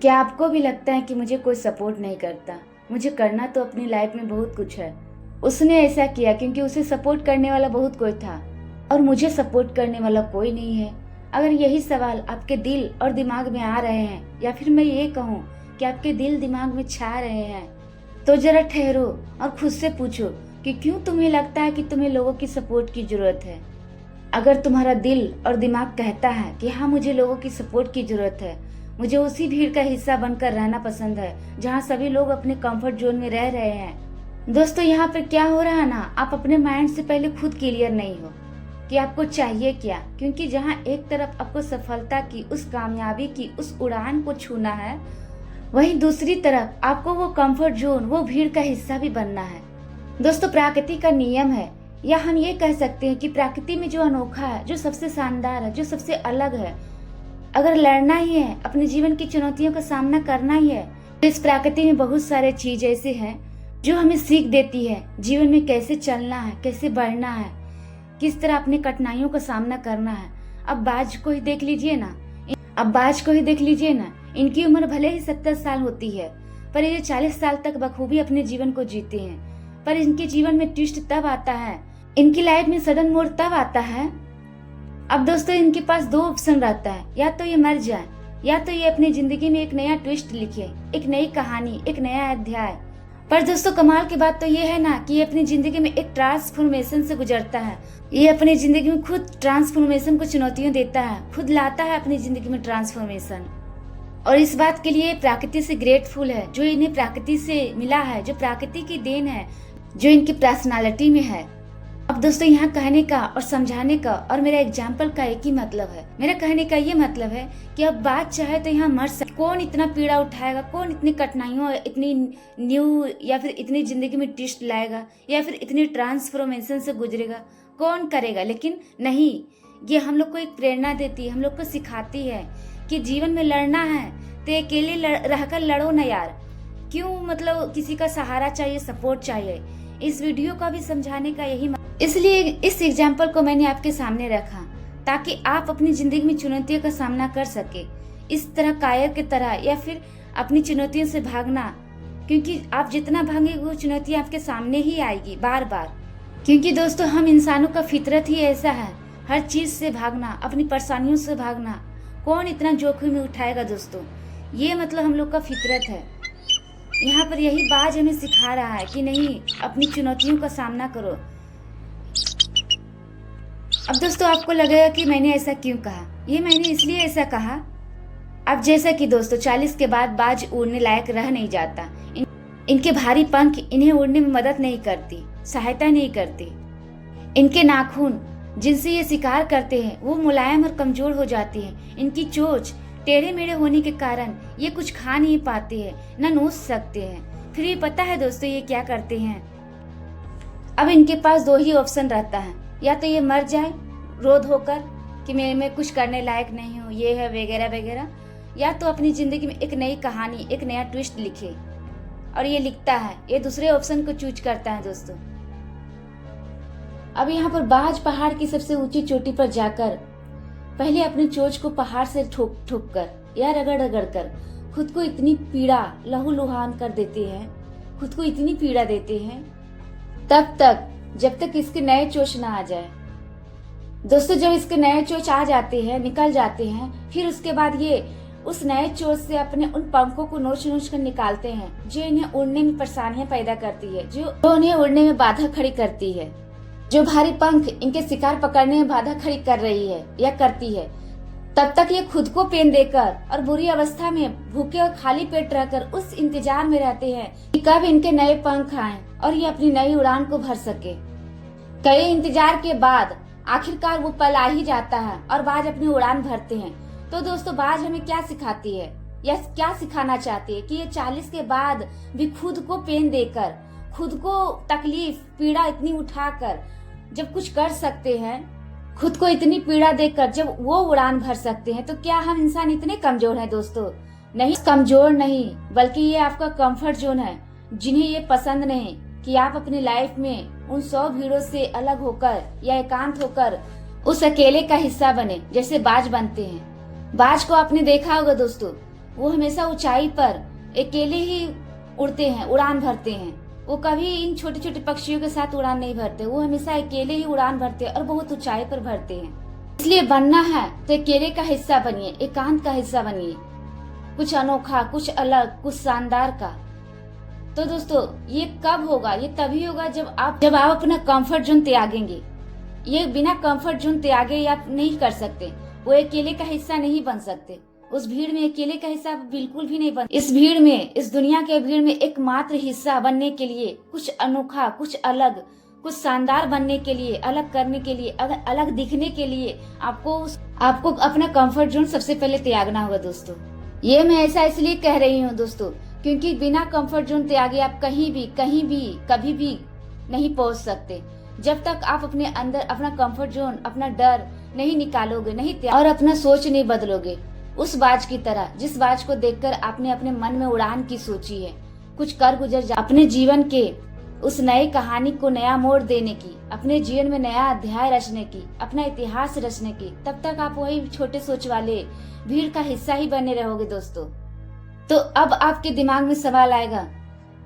क्या आपको भी लगता है कि मुझे कोई सपोर्ट नहीं करता? मुझे करना तो अपनी लाइफ में बहुत कुछ है। उसने ऐसा किया क्योंकि उसे सपोर्ट करने वाला बहुत कोई था और मुझे सपोर्ट करने वाला कोई नहीं है। अगर यही सवाल आपके दिल और दिमाग में आ रहे हैं, या फिर मैं ये कहूँ कि आपके दिल दिमाग में छा रहे हैं, तो जरा ठहरो और खुद से पूछो कि क्यों तुम्हें लगता है कि तुम्हें लोगों की सपोर्ट की जरूरत है। अगर तुम्हारा दिल और दिमाग कहता है कि हाँ, मुझे लोगों की सपोर्ट की जरूरत है, मुझे उसी भीड़ का हिस्सा बनकर रहना पसंद है जहाँ सभी लोग अपने कंफर्ट जोन में रह रहे हैं। दोस्तों, यहाँ पर क्या हो रहा है ना, आप अपने माइंड से पहले खुद क्लियर नहीं हो कि आपको चाहिए क्या। क्योंकि जहाँ एक तरफ आपको सफलता की, उस कामयाबी की, उस उड़ान को छूना है, वहीं दूसरी तरफ आपको वो कंफर्ट जोन, वो भीड़ का हिस्सा भी बनना है। दोस्तों, प्रकृति का नियम है, या हम ये कह सकते हैं कि प्रकृति में जो अनोखा है, जो सबसे शानदार है, जो सबसे अलग है, अगर लड़ना ही है, अपने जीवन की चुनौतियों का सामना करना ही है, तो इस प्रकृति में बहुत सारे चीज ऐसे हैं जो हमें सीख देती है जीवन में कैसे चलना है, कैसे बढ़ना है, किस तरह अपने कठिनाइयों का सामना करना है। अब बाज को ही देख लीजिए ना, इनकी उम्र भले ही 70 साल होती है, पर ये 40 साल तक बखूबी अपने जीवन को जीते हैं। पर इनके जीवन में ट्विस्ट तब आता है, इनकी लाइफ में सडन मोड़ तब आता है। अब दोस्तों, इनके पास दो ऑप्शन रहता है, या तो ये मर जाए, या तो ये अपनी जिंदगी में एक नया ट्विस्ट लिखे, एक नई कहानी, एक नया अध्याय। पर दोस्तों, कमाल की बात तो ये है ना कि ये अपनी जिंदगी में एक ट्रांसफॉर्मेशन से गुजरता है। ये अपनी जिंदगी में खुद ट्रांसफॉर्मेशन को चुनौतियां देता है, खुद लाता है अपनी जिंदगी में ट्रांसफॉर्मेशन। और इस बात के लिए प्रकृति से ग्रेटफुल है, जो इन्हें प्रकृति से मिला है, जो प्रकृति की देन है, जो इनकी पर्सनालिटी में है। अब दोस्तों, यहाँ कहने का और समझाने का और मेरा एग्जाम्पल का एक ही मतलब है। मेरा कहने का ये मतलब है कि अब बात चाहे तो यहाँ मर सकते, कौन इतना पीड़ा उठाएगा, कौन इतनी कठिनाइयों, इतनी न्यू या फिर इतनी जिंदगी में ट्विस्ट लाएगा, या फिर इतनी ट्रांसफॉर्मेशन से गुजरेगा, कौन करेगा। लेकिन नहीं, ये हम लोग को एक प्रेरणा देती है, हम लोग को सिखाती है कि जीवन में लड़ना है तो अकेले रहकर लड़ो ना यार। क्यों, मतलब किसी का सहारा चाहिए, सपोर्ट चाहिए। इस वीडियो का भी समझाने का यही इसलिए इस एग्जाम्पल को मैंने आपके सामने रखा ताकि आप अपनी जिंदगी में चुनौतियों का सामना कर सके, इस तरह कायर की तरह, या फिर अपनी चुनौतियों से भागना। क्योंकि आप जितना भागेंगे वो चुनौतियां आपके सामने ही आएगी बार बार। क्योंकि दोस्तों, हम इंसानों का फितरत ही ऐसा है, हर चीज से भागना, अपनी परेशानियों से भागना। कौन इतना जोखिम में उठाएगा दोस्तों, ये मतलब हम लोग का फितरत है। यहाँ पर यही बाज हमें सिखा रहा है कि नहीं, अपनी चुनौतियों का सामना करो। अब दोस्तों, आपको लगेगा कि मैंने ऐसा क्यों कहा। ये मैंने इसलिए ऐसा कहा, अब जैसा कि दोस्तों 40 के बाद बाज उड़ने लायक रह नहीं जाता। इनके भारी पंख इन्हें उड़ने में मदद नहीं करती, सहायता नहीं करती। इनके नाखून जिनसे ये शिकार करते हैं वो मुलायम और कमजोर हो जाते हैं। इनकी चोंच टेढ़े मेढ़े होने के कारण ये कुछ खा नहीं पाते हैं, न नोच सकते हैं। फिर ये पता है दोस्तों ये क्या करते हैं, अब इनके पास दो ही ऑप्शन रहता है, या तो ये मर जाए रोध होकर कि मैं कुछ करने लायक नहीं हूँ, ये है वगैरह वगैरह, या तो अपनी जिंदगी में एक नई कहानी, एक नया ट्विस्ट लिखे। और ये लिखता है, ये दूसरे ऑप्शन को चूज करता है दोस्तों। अब यहाँ पर बाज पहाड़ की सबसे ऊंची चोटी पर जाकर पहले अपनी चोंच को पहाड़ से ठोक ठोक कर या रगड़ रगड़ कर खुद को इतनी पीड़ा लहूलुहान कर देते हैं, खुद को इतनी पीड़ा देते हैं, तब तक जब तक इसके नए चोंच ना आ जाए। दोस्तों, जब इसके नए चोंच आ जाते हैं, निकल जाते हैं, फिर उसके बाद ये उस नए चोंच से अपने उन पंखों को नोच नोच कर निकालते हैं, जो इन्हें उड़ने में परेशानियां पैदा करती है, जो उन्हें उड़ने में बाधा खड़ी करती है। जो भारी पंख इनके शिकार पकड़ने में बाधा खड़ी कर रही है या करती है, तब तक ये खुद को पेन देकर और बुरी अवस्था में भूखे और खाली पेट रहकर उस इंतजार में रहते हैं कि कब इनके नए पंख आएं और ये अपनी नई उड़ान को भर सके। कई इंतजार के बाद आखिरकार वो पल आ ही जाता है और बाज अपनी उड़ान भरते हैं। तो दोस्तों, बाज हमें क्या सिखाती है या क्या सिखाना चाहती है कि ये 40 के बाद भी खुद को पेन देकर, खुद को तकलीफ पीड़ा इतनी उठाकर जब कुछ कर सकते हैं, खुद को इतनी पीड़ा देकर जब वो उड़ान भर सकते हैं, तो क्या हम इंसान इतने कमजोर हैं दोस्तों? नहीं, कमजोर नहीं, बल्कि ये आपका कंफर्ट जोन है। जिन्हें ये पसंद नहीं कि आप अपनी लाइफ में उन 100 भीड़ों से अलग होकर या एकांत होकर उस अकेले का हिस्सा बने, जैसे बाज बनते हैं। बाज को आपने देखा होगा दोस्तों, वो हमेशा ऊंचाई पर अकेले ही उड़ते हैं, उड़ान भरते हैं। वो कभी इन छोटे छोटे पक्षियों के साथ उड़ान नहीं भरते, वो हमेशा अकेले ही उड़ान भरते हैं और बहुत ऊंचाई पर भरते हैं। इसलिए बनना है तो अकेले का हिस्सा बनिए, एकांत का हिस्सा बनिए, कुछ अनोखा, कुछ अलग, कुछ शानदार का। तो दोस्तों ये कब होगा? ये तभी होगा जब आप अपना कंफर्ट जोन त्यागेंगे। ये बिना कंफर्ट जोन त्यागे आप नहीं कर सकते। वो अकेले का हिस्सा नहीं बन सकते। उस भीड़ में अकेले का हिस्सा बिल्कुल भी नहीं बन। इस भीड़ में, इस दुनिया के भीड़ में एकमात्र हिस्सा बनने के लिए, कुछ अनोखा, कुछ अलग, कुछ शानदार बनने के लिए, अलग करने के लिए, अलग दिखने के लिए आपको अपना कंफर्ट जोन सबसे पहले त्यागना होगा दोस्तों। ये मैं ऐसा इसलिए कह रही हूँ दोस्तों, क्योंकि बिना कंफर्ट जोन त्यागे आप कहीं भी, कभी भी नहीं पहुंच सकते। जब तक आप अपने अंदर अपना कंफर्ट जोन, अपना डर नहीं निकालोगे, नहीं और अपना सोच नहीं बदलोगे, उस बाज की तरह जिस बाज को देखकर आपने अपने मन में उड़ान की सोची है, कुछ कर गुजर जा, अपने जीवन के उस नए कहानी को नया मोड़ देने की, अपने जीवन में नया अध्याय रचने की, अपना इतिहास रचने की, तब तक आप वही छोटे सोच वाले भीड़ का हिस्सा ही बने रहोगे दोस्तों। तो अब आपके दिमाग में सवाल आएगा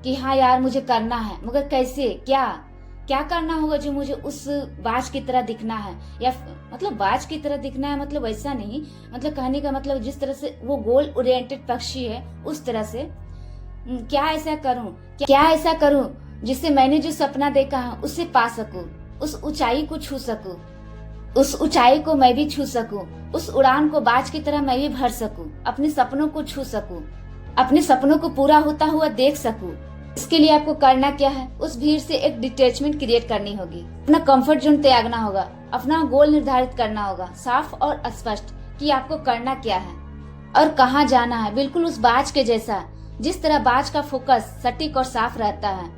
कि हाँ यार मुझे करना है, मगर कैसे, क्या करना होगा जो मुझे उस बाज की तरह दिखना है? या मतलब बाज की तरह दिखना है मतलब ऐसा नहीं, मतलब कहने का मतलब जिस तरह से वो गोल ओरिएंटेड पक्षी है उस तरह से क्या ऐसा करूं जिससे मैंने जो सपना देखा है उसे पा सकूं, उस ऊंचाई को छू सकूं, उस ऊंचाई को मैं भी छू सकूं, उस उड़ान को बाज की तरह मैं भी भर सकूं, अपने सपनों को छू सकूं, अपने सपनों को पूरा होता हुआ देख सकूं। इसके लिए आपको करना क्या है? उस भीड़ से एक डिटैचमेंट क्रिएट करनी होगी, अपना कंफर्ट जोन त्यागना होगा, अपना गोल निर्धारित करना होगा, साफ और स्पष्ट कि आपको करना क्या है और कहाँ जाना है। बिल्कुल उस बाज के जैसा, जिस तरह बाज का फोकस सटीक और साफ रहता है।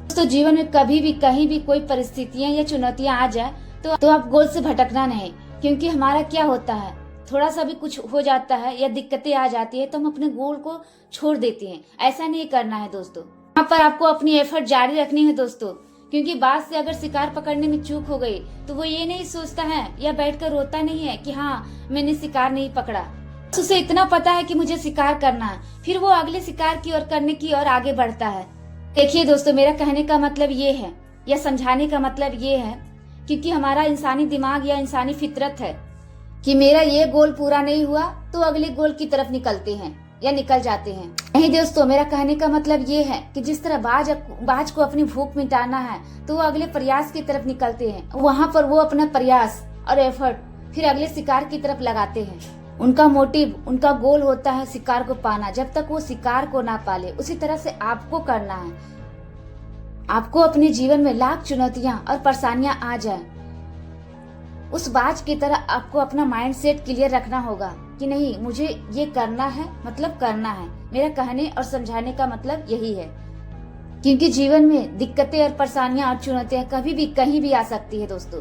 तो जीवन में कभी भी, कहीं भी कोई परिस्थितियां या चुनौतियां आ जाए तो आप गोल से भटकना नहीं, क्योंकि हमारा क्या होता है, थोड़ा सा भी कुछ हो जाता है या दिक्कतें आ जाती है तो हम अपने गोल को छोड़ देते हैं। ऐसा नहीं करना है दोस्तों। यहाँ पर आपको अपनी एफर्ट जारी रखनी है दोस्तों, क्योंकि बाज से अगर शिकार पकड़ने में चूक हो गई तो वो ये नहीं सोचता है या बैठकर रोता नहीं है कि हाँ मैंने शिकार नहीं पकड़ा। उसे इतना पता है कि मुझे शिकार करना है, फिर वो अगले शिकार की ओर करने की ओर आगे बढ़ता है। देखिए दोस्तों, मेरा कहने का मतलब ये है या समझाने का मतलब ये है, क्योंकि हमारा इंसानी दिमाग या इंसानी फितरत है कि मेरा ये गोल पूरा नहीं हुआ तो अगले गोल की तरफ निकलते हैं या निकल जाते हैं। नहीं दोस्तों, मेरा कहने का मतलब ये है कि जिस तरह बाज को अपनी भूख मिटाना है तो वो अगले प्रयास की तरफ निकलते हैं। वहाँ पर वो अपना प्रयास और एफर्ट फिर अगले शिकार की तरफ लगाते हैं। उनका मोटिव, उनका गोल होता है शिकार को पाना। जब तक वो शिकार को ना पाले, उसी तरह से आपको करना है। आपको अपने जीवन में लाख चुनौतियां और परेशानियां आ जाए, उस बाज की तरह आपको अपना माइंड सेट क्लियर रखना होगा कि नहीं मुझे ये करना है, मतलब करना है। मेरा कहने और समझाने का मतलब यही है, क्योंकि जीवन में दिक्कतें और परेशानियां और चुनौतियां कभी भी कहीं भी आ सकती है दोस्तों।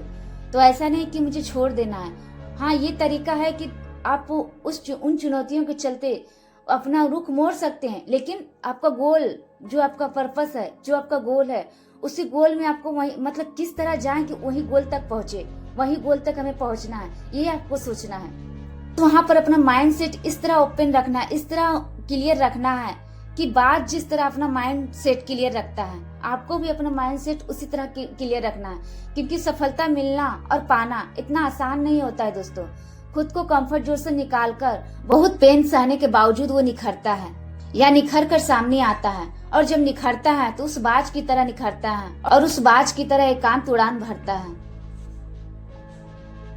तो ऐसा नहीं कि मुझे छोड़ देना है। हाँ, ये तरीका है कि आप उन चुनौतियों के चलते अपना रुख मोड़ सकते हैं, लेकिन आपका गोल, जो आपका पर्पस है, जो आपका गोल है, उसी गोल में आपको वही, मतलब किस तरह जाए कि वही गोल तक पहुंचे, वही गोल तक हमें पहुंचना है, ये आपको सोचना है। तो वहां पर अपना माइंड सेट इस तरह ओपन रखना है, इस तरह क्लियर रखना है कि बात जिस तरह अपना माइंड सेट क्लियर रखता है, आपको भी अपना माइंड सेट उसी तरह क्लियर रखना है। क्योंकि सफलता मिलना और पाना इतना आसान नहीं होता है दोस्तों। खुद को कंफर्ट जोन से निकालकर बहुत पेन सहने के बावजूद वो निखरता है या निखर कर सामने आता है, और जब निखरता है तो उस बाज की तरह निखरता है और उस बाज की तरह एकांत उड़ान भरता है।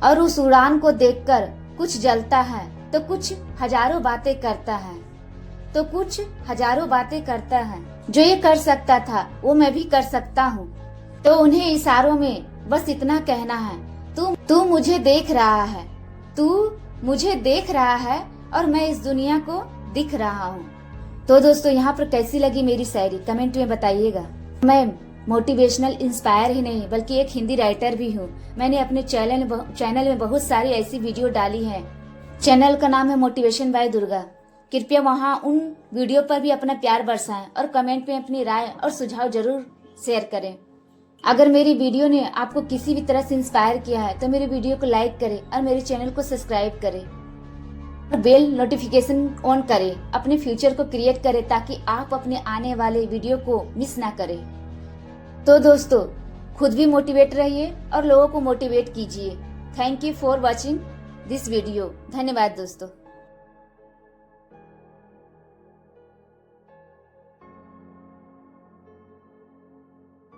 और उस उड़ान को देखकर कुछ जलता है तो कुछ हजारों बातें करता है, तो कुछ हजारों बातें करता है। जो ये कर सकता था वो मैं भी कर सकता हूँ। तो उन्हें इशारों में बस इतना कहना है, तू मुझे देख रहा है, तू मुझे देख रहा है और मैं इस दुनिया को दिख रहा हूँ। तो दोस्तों, यहाँ पर कैसी लगी मेरी शायरी कमेंट में बताइएगा। मैं मोटिवेशनल इंस्पायर ही नहीं बल्कि एक हिंदी राइटर भी हूँ। मैंने अपने चैनल में बहुत सारी ऐसी वीडियो डाली है। चैनल का नाम है मोटिवेशन बाय दुर्गा। कृपया वहाँ उन वीडियो पर भी अपना प्यार बरसाएं और कमेंट में अपनी राय और सुझाव जरूर शेयर करें। अगर मेरी वीडियो ने आपको किसी भी तरह से इंस्पायर किया है तो मेरे वीडियो को लाइक करें और मेरे चैनल को सब्सक्राइब करें। बेल नोटिफिकेशन ऑन करें, अपने फ्यूचर को क्रिएट करें ताकि आप अपने आने वाले वीडियो को मिस ना करें। तो दोस्तों, खुद भी मोटिवेट रहिए और लोगों को मोटिवेट कीजिए। Thank you for watching this video. धन्यवाद दोस्तों।